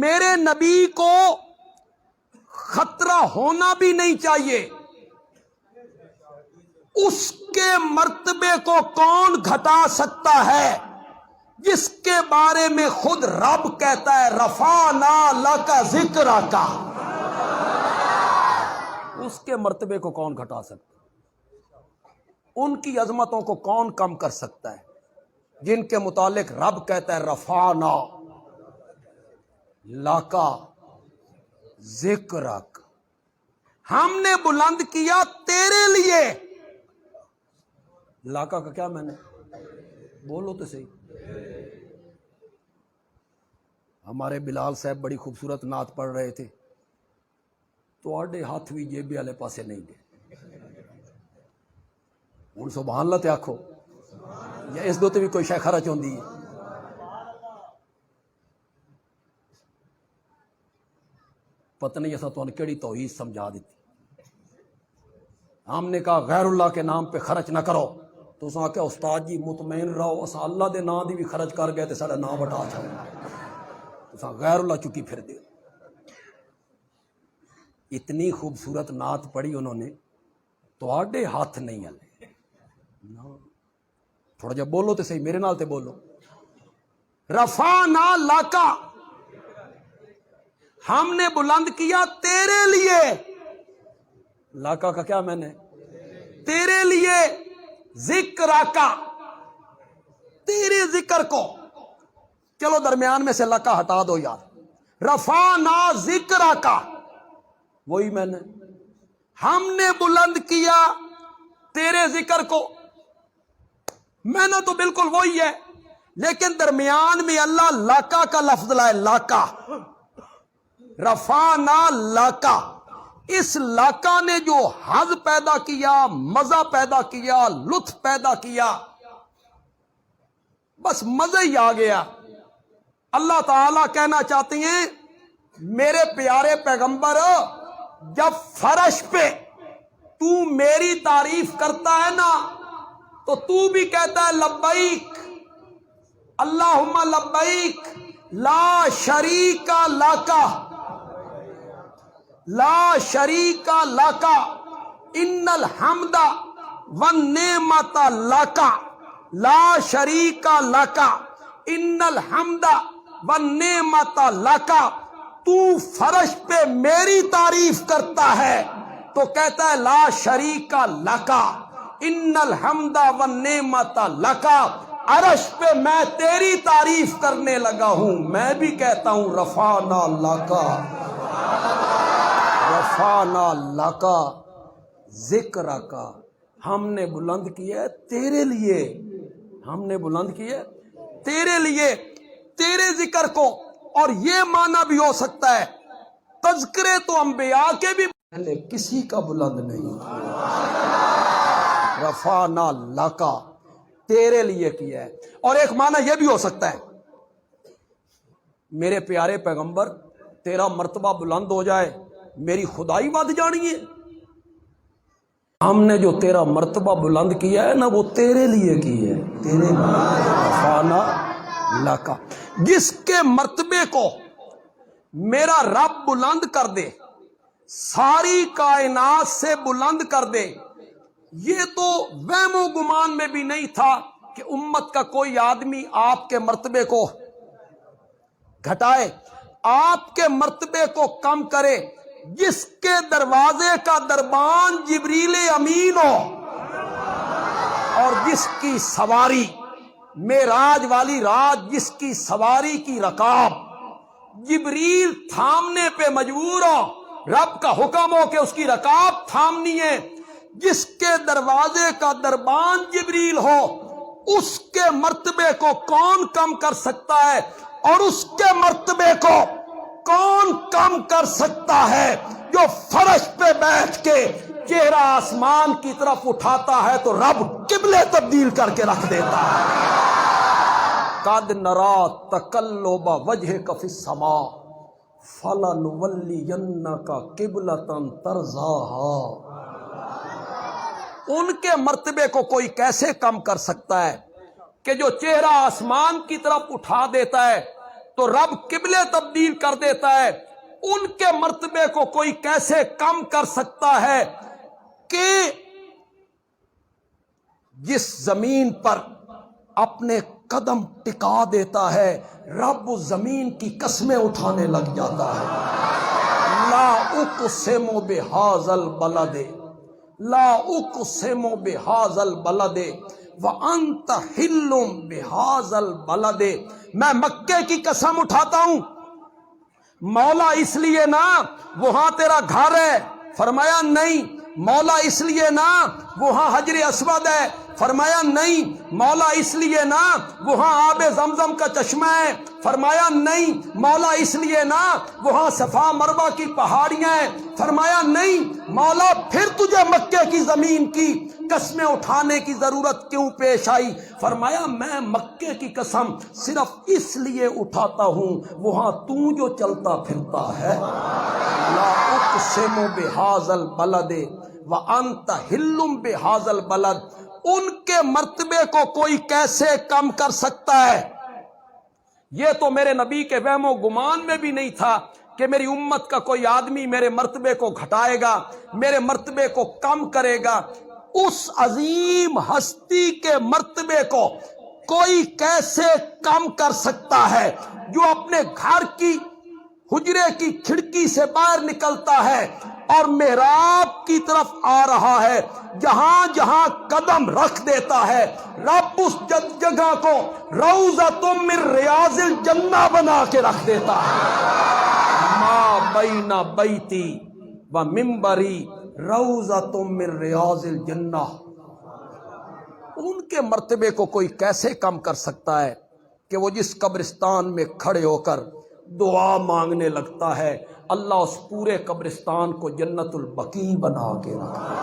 میرے نبی کو خطرہ ہونا بھی نہیں چاہیے. اس کے مرتبے کو کون گھٹا سکتا ہے جس کے بارے میں خود رب کہتا ہے رفعنا لک ذکرک. اس کے مرتبے کو کون گھٹا سکتا ہے؟ ان کی عظمتوں کو کون کم کر سکتا ہے جن کے متعلق رب کہتا ہے رفعنا لک ذکرک. ہم نے بلند کیا تیرے لیے. لاکا کا کیا میں نے بولو تو صحیح. ہمارے بلال صاحب بڑی خوبصورت نعت پڑھ رہے تھے تو آڈے ہاتھ بھی جیبے والے پاسے نہیں گئے. ہوں سبحان اللہ تے آکھو یا اس دو تے بھی کوئی شے خرچ ہوندی ہے. پتہ نہیں ایسا تو کیڑی توحید سمجھا دیتی. ہم نے کہا غیر اللہ کے نام پہ خرچ نہ کرو تو اس نے کہا استاد جی مطمئن رہو اسا اللہ دے نام دی بھی خرچ کر گئے تے ساڈا نام وٹا چھڑ اسا غیر اللہ چکی پھر دے. اتنی خوبصورت نعت پڑھی انہوں نے تو آڈے ہاتھ نہیں ہلے. تھوڑا جا بولو تے صحیح میرے نال تے بولو. رفعنا لک ہم نے بلند کیا تیرے لیے. لاکا کا کیا میں نے تیرے لیے ذکرکا تیرے ذکر کو. چلو درمیان میں سے لاکا ہٹا دو یار. رفعنا ذکرکا وہی میں نے ہم نے بلند کیا تیرے ذکر کو. میں نے تو بالکل وہی ہے لیکن درمیان میں اللہ لاکا کا لفظ لائے. لاکا رفعنا لاکا. اس لاکا نے جو حظ پیدا کیا مزہ پیدا کیا لطف پیدا کیا بس مزہ ہی آ گیا. اللہ تعالیٰ کہنا چاہتے ہیں میرے پیارے پیغمبر جب فرش پہ تو میری تعریف کرتا ہے نا تو تو بھی کہتا ہے لبیک اللہم لبیک لا شریک لک لا شریک لک ان الحمد والنعمت لک لا شریک لک ان الحمد والنعمت لک. تو فرش پہ میری تعریف کرتا ہے تو کہتا ہے لا شریک لک ان الحمد والنعمت لک. عرش پہ میں تیری تعریف کرنے لگا ہوں میں بھی کہتا ہوں رفعنا لک رفعنا لک ذکرک. ہم نے بلند کیا ہے تیرے لیے. ہم نے بلند کیا ہے تیرے لیے تیرے ذکر کو. اور یہ معنی بھی ہو سکتا ہے تذکرے تو انبیاء کے بھی پہلے کسی کا بلند نہیں. رفعنا لک تیرے لیے کیا ہے. اور ایک معنی یہ بھی ہو سکتا ہے میرے پیارے پیغمبر تیرا مرتبہ بلند ہو جائے میری خدائی ود جانی ہے. ہم نے جو تیرا مرتبہ بلند کیا ہے نا وہ تیرے لیے کی ہے. تیرے رفعنا لک. جس کے مرتبے کو میرا رب بلند کر دے ساری کائنات سے بلند کر دے. یہ تو وہم و گمان میں بھی نہیں تھا کہ امت کا کوئی آدمی آپ کے مرتبے کو گھٹائے آپ کے مرتبے کو کم کرے. جس کے دروازے کا دربان جبریل امین ہو اور جس کی سواری معراج والی رات جس کی سواری کی رکاب جبریل تھامنے پہ مجبور ہو رب کا حکم ہو کہ اس کی رکاب تھامنی ہے. جس کے دروازے کا دربان جبریل ہو اس کے مرتبے کو کون کم کر سکتا ہے اور اس کے مرتبے کو کون کم کر سکتا ہے جو فرش پہ بیٹھ کے چہرہ آسمان کی طرف اٹھاتا ہے تو رب قبلے تبدیل کر کے رکھ دیتا ہے. قد نرا تقلب وجهک فی السماء فَلَنُوَلِّيَنَّكَ قِبْلَةً تَرْضَاهَا۔ ان کے مرتبے کو کوئی کیسے کم کر سکتا ہے کہ جو چہرہ آسمان کی طرف اٹھا دیتا ہے تو رب قبلے تبدیل کر دیتا ہے، ان کے مرتبے کو کوئی کیسے کم کر سکتا ہے کہ جس زمین پر اپنے قدم ٹکا دیتا ہے رب اس زمین کی قسمیں اٹھانے لگ جاتا ہے۔ لا اقسم بہذا البلد، لا اقسم بہذا البلد وانت حل بہذا البلد، میں مکے کی قسم اٹھاتا ہوں مولا اس لیے نا وہاں تیرا گھر ہے، فرمایا نہیں۔ مولا اس لیے نا وہاں حجر اسود ہے، فرمایا نہیں۔ مولا اس لیے نا وہاں آب زمزم کا چشمہ ہے، فرمایا نہیں۔ مولا اس لیے نا وہاں صفا مروہ کی پہاڑیاں ہیں، فرمایا نہیں۔ مولا پھر تجھے مکے کی زمین کی قسمیں اٹھانے کی ضرورت کیوں پیش آئی؟ فرمایا میں مکے کی قسم صرف اس لیے اٹھاتا ہوں وہاں تو جو چلتا پھرتا ہے۔ لا اقسم بہذا البلد وانت حل بہذا البلد، ان کے مرتبے کو کوئی کیسے کم کر سکتا ہے؟ یہ تو میرے نبی کے وہم و گمان میں بھی نہیں تھا کہ میری امت کا کوئی آدمی میرے مرتبے کو گھٹائے گا، میرے مرتبے کو کم کرے گا۔ اس عظیم ہستی کے مرتبے کو کوئی کیسے کم کر سکتا ہے جو اپنے گھر کی حجرے کی کھڑکی سے باہر نکلتا ہے اور محراب کی طرف آ رہا ہے، جہاں جہاں قدم رکھ دیتا ہے رب اس جگہ کو روضۃ من ریاض الجنہ بنا کے رکھ دیتا ہے۔ ما بین بیتی و منبری روضۃ من ریاض الجنہ، ان کے مرتبے کو کوئی کیسے کم کر سکتا ہے کہ وہ جس قبرستان میں کھڑے ہو کر دعا مانگنے لگتا ہے اللہ اس پورے قبرستان کو جنت البقیع بنا کے رکھتا ہے۔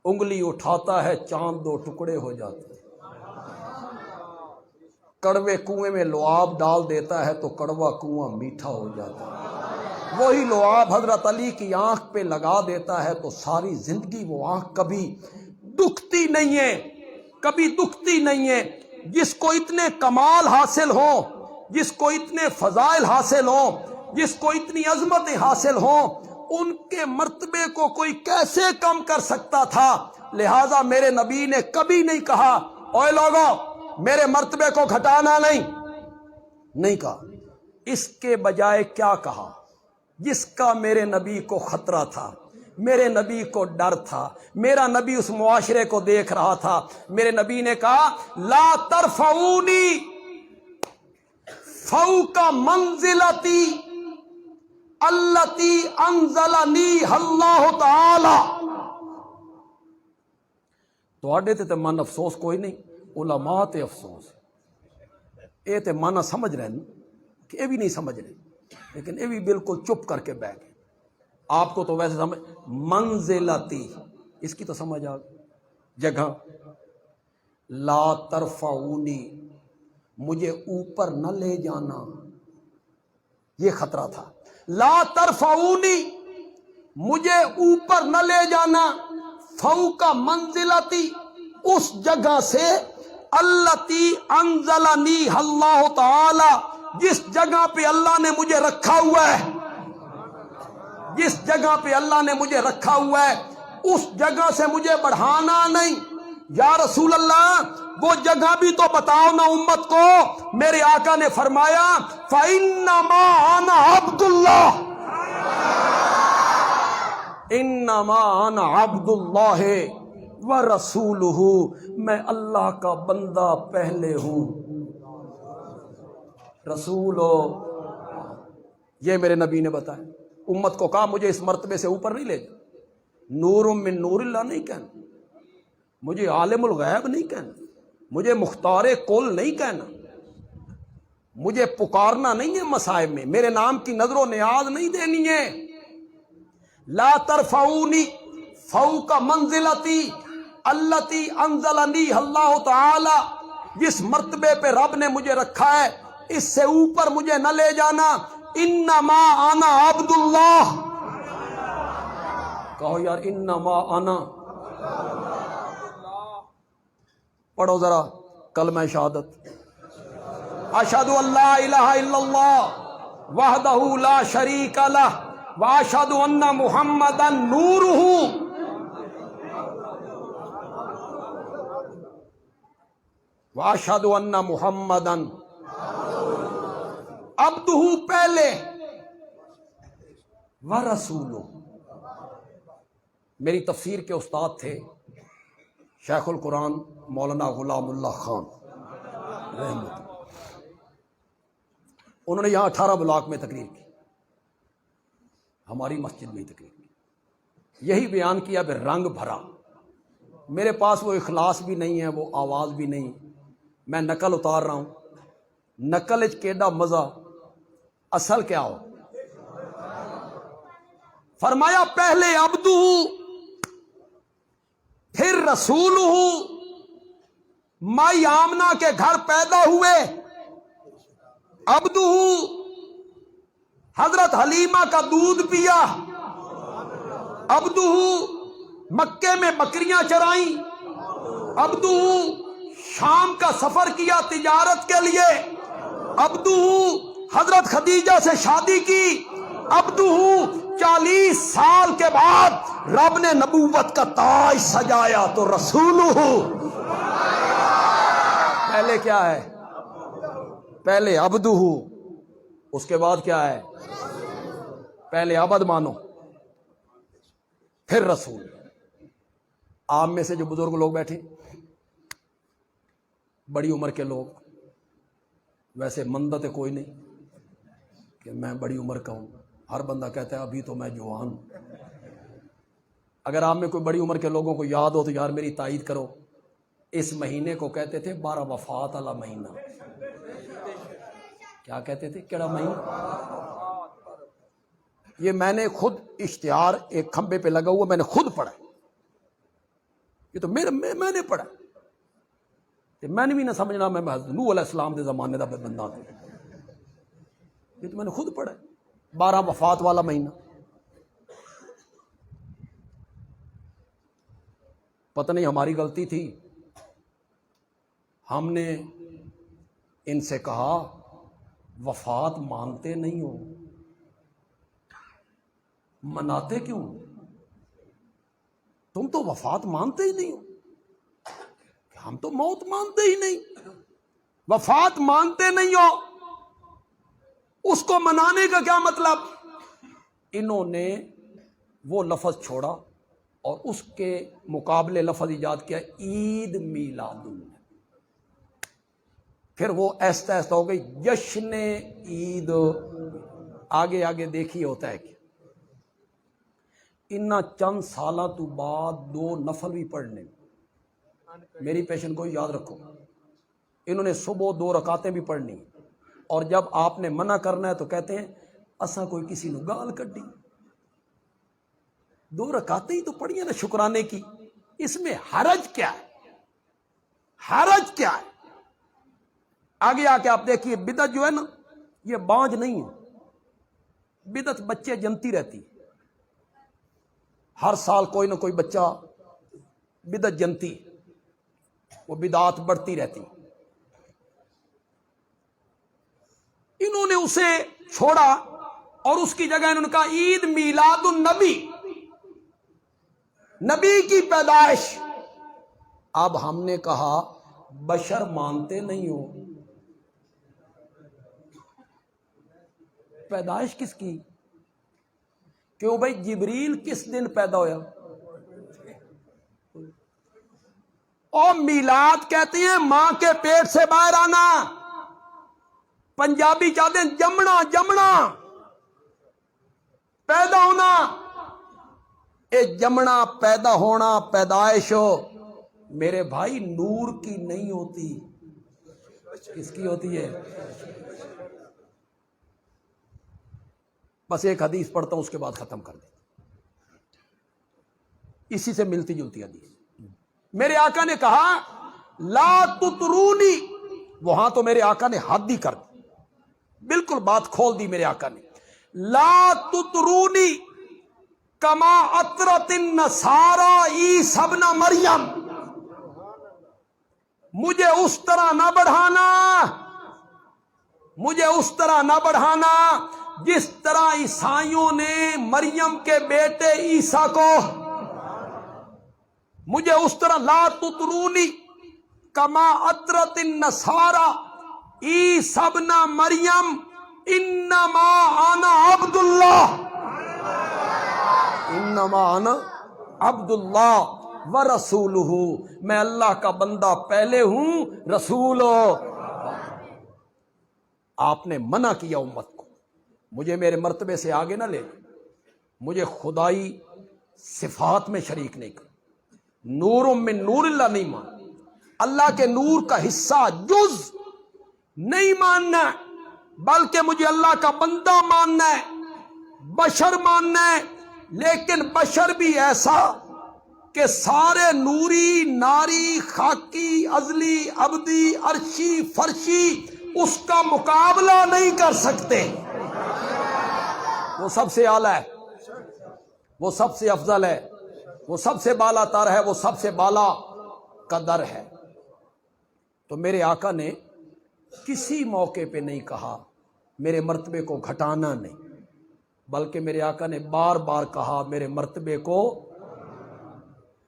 انگلی اٹھاتا ہے چاند دو ٹکڑے ہو جاتے ہیں، کڑوے کنویں میں لعاب ڈال دیتا ہے تو کڑوا کنواں میٹھا ہو جاتا ہے، وہی لعاب حضرت علی کی آنکھ پہ لگا دیتا ہے تو ساری زندگی وہ آنکھ کبھی دکھتی نہیں ہے، کبھی دکھتی نہیں ہے۔ جس کو اتنے کمال حاصل ہوں، جس کو اتنے فضائل حاصل ہوں، جس کو اتنی عظمتیں حاصل ہوں، ان کے مرتبے کو کوئی کیسے کم کر سکتا تھا؟ لہٰذا میرے نبی نے کبھی نہیں کہا اوے لوگوں میرے مرتبے کو گھٹانا نہیں کہا۔ اس کے بجائے کیا کہا؟ جس کا میرے نبی کو خطرہ تھا، میرے نبی کو ڈر تھا، میرا نبی اس معاشرے کو دیکھ رہا تھا، میرے نبی نے کہا لا ترفعونی فوق منزلتی التی انزلنی اللہ تعالی۔ تواڈے تے من افسوس کوئی نہیں، علماء تے افسوس، اے تے مانا سمجھ رہے ہیں کہ اے بھی نہیں سمجھ رہے، لیکن اے بھی بالکل چپ کر کے بیٹھ گئے۔ آپ کو تو ویسے سمجھ، منزلتی اس کی تو سمجھ آ گئی، جگہ۔ لا ترفعونی، مجھے اوپر نہ لے جانا، یہ خطرہ تھا۔ لا ترفعونی، مجھے اوپر نہ لے جانا، فوق منزلتی، اس جگہ سے، التی انزلنی اللہ تعالی، جس جگہ پہ اللہ نے مجھے رکھا ہوا ہے، جس جگہ پہ اللہ نے مجھے رکھا ہوا ہے اس جگہ سے مجھے بڑھانا نہیں۔ یا رسول اللہ وہ جگہ بھی تو بتاؤ نا امت کو۔ میرے آقا نے فرمایا فَإِنَّمَا أَنَا عَبْدُ اللَّهِ، انما انا عبد اللہ ورسولہ، میں اللہ کا بندہ پہلے ہوں، رسول ہو۔ یہ میرے نبی نے بتایا، امت کو کہا مجھے اس مرتبے سے اوپر نہیں لے جا، نور من نور اللہ نہیں کہنا، مجھے عالم الغیب نہیں کہنا، مجھے مختار کل نہیں کہنا، مجھے پکارنا نہیں ہے مصائب میں، میرے نام کی نظر و نیاز نہیں دینی ہے۔ لا ترفعونی فوق منزلتی التی انزلنی اللہ تعالی، جس مرتبے پہ رب نے مجھے رکھا ہے اس سے اوپر مجھے نہ لے جانا. انما انا عبداللہ. کہو یار انما انا. پڑھو ذرا کلمہ شہادت. اشہد ان لا الہ الا اللہ وحدہ لا شریک لہ واشہد ان محمدا نورہ. واشہد ان محمدا عبدہ پہلے ورسولہ. میری تفسیر کے استاد تھے شیخ القرآن مولانا غلام اللہ خان رحمۃ اللہ. انہوں نے یہاں 18 بلاک میں تقریر کی, ہماری مسجد میں ہی تقریر کی. یہی بیان کیا پھر رنگ بھرا. میرے پاس وہ اخلاص بھی نہیں ہے, وہ آواز بھی نہیں. میں نقل اتار رہا ہوں. نقل کیڈا مزہ, اصل کیا ہو. فرمایا پہلے عبدہ پھر رسول ہوں. مائی آمنہ کے گھر پیدا ہوئے عبدہ. حضرت حلیمہ کا دودھ پیا عبدہ. مکے میں بکریاں چرائیں عبدہ. شام کا سفر کیا تجارت کے لیے عبدہ. حضرت خدیجہ سے شادی کی عبدہ. 40 سال کے بعد رب نے نبوت کا تاج سجایا تو رسول ہوں. پہلے کیا ہے, پہلے عبد ہوں, اس کے بعد کیا ہے, پہلے عبد مانو پھر رسول. آپ میں سے جو بزرگ لوگ بیٹھے, بڑی عمر کے لوگ, ویسے مندت کوئی نہیں کہ میں بڑی عمر کا ہوں. ہر بندہ کہتا ہے ابھی تو میں جوان. اگر آپ میں کوئی بڑی عمر کے لوگوں کو یاد ہو تو یار میری تائید کرو. اس مہینے کو کہتے تھے 12 وفات والا مہینہ. کیا کہتے تھے, کیڑا مہینہ؟ یہ میں نے خود اشتہار ایک کھمبے پہ لگا ہوا, میں نے خود پڑھا. یہ تو میں نے پڑھا. میں نے بھی نہ سمجھنا میں حضرت نوح علیہ السلام دے زمانے دا بندہ تھا. یہ تو میں نے خود پڑھا. 12 وفات والا مہینہ. پتہ نہیں ہماری غلطی تھی, ہم نے ان سے کہا وفات مانتے نہیں ہو, مناتے کیوں؟ تم تو وفات مانتے ہی نہیں ہو. ہم تو موت مانتے ہی نہیں, وفات مانتے نہیں ہو, اس کو منانے کا کیا مطلب؟ انہوں نے وہ لفظ چھوڑا اور اس کے مقابلے لفظ ایجاد کیا عید میلاد النبی. پھر وہ ایسا ایسا ہو گئی جشن عید. آگے آگے دیکھیے ہوتا ہے کہ انہاں چند سالہ تو بعد 2 نفل بھی پڑھنے. میری پیشن کو یاد رکھو, انہوں نے صبح 2 رکعتیں بھی پڑھنی, اور جب آپ نے منع کرنا ہے تو کہتے ہیں اساں کوئی کسی نو گال کڈی. 2 رکعتیں ہی تو پڑھی ہیں نا شکرانے کی, اس میں حرج کیا ہے؟ حرج کیا ہے؟ آگے آ کے آپ دیکھیے بدعت جو ہے نا یہ بانج نہیں ہے. بدعت بچے جنتی رہتی, ہر سال کوئی نہ کوئی بچہ بدعت جنتی, وہ بدعات بڑھتی رہتی. انہوں نے اسے چھوڑا اور اس کی جگہ انہوں نے کہا عید میلاد النبی, نبی کی پیدائش. اب ہم نے کہا بشر مانتے نہیں ہو, پیدائش کس کی؟ کیوں بھائی جبریل کس دن پیدا ہویا؟ اور میلاد کہتے ہیں ماں کے پیٹ سے باہر آنا. پنجابی چاہتے ہیں جمنا, جمنا پیدا ہونا. اے جمنا پیدا ہونا پیدائش ہو میرے بھائی نور کی نہیں ہوتی. کس کی ہوتی ہے؟ بس ایک حدیث پڑھتا ہوں اس کے بعد ختم کر دیں. اسی سے ملتی جلتی حدیث. میرے آقا نے کہا لا تطرونی, وہاں تو میرے آقا نے حد ہی کر دی. بالکل بات کھول دی میرے آقا نے. لا تطرونی کما اطرت النصارى عیسی ابن مریم، مجھے اس طرح نہ بڑھانا، مجھے اس طرح نہ بڑھانا جس طرح عیسائیوں نے مریم کے بیٹے عیسیٰ کو، مجھے اس طرح لا تطرونی کما اطرت النصارى عیسی ابن مریم انما انا عبد اللہ، انما انا عبد اللہ ورسولہ، میں اللہ کا بندہ پہلے ہوں، رسول ہو. آپ نے منع کیا امت کو، مجھے میرے مرتبے سے آگے نہ لے، مجھے خدائی صفات میں شریک نہیں کر، نور من نور اللہ نہیں مان، اللہ کے نور کا حصہ جز نہیں ماننا، بلکہ مجھے اللہ کا بندہ ماننا ہے، بشر ماننا ہے، لیکن بشر بھی ایسا کہ سارے نوری ناری خاکی ازلی ابدی عرشی فرشی اس کا مقابلہ نہیں کر سکتے. وہ سب سے اعلیٰ ہے، وہ سب سے افضل ہے، وہ سب سے بالا تر ہے، وہ سب سے بالا قدر ہے. تو میرے آقا نے کسی موقع پہ نہیں کہا میرے مرتبے کو گھٹانا نہیں، بلکہ میرے آقا نے بار بار کہا میرے مرتبے کو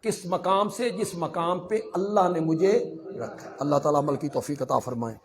کس مقام سے، جس مقام پہ اللہ نے مجھے رکھا. اللہ تعالیٰ عمل کی توفیق عطا فرمائے.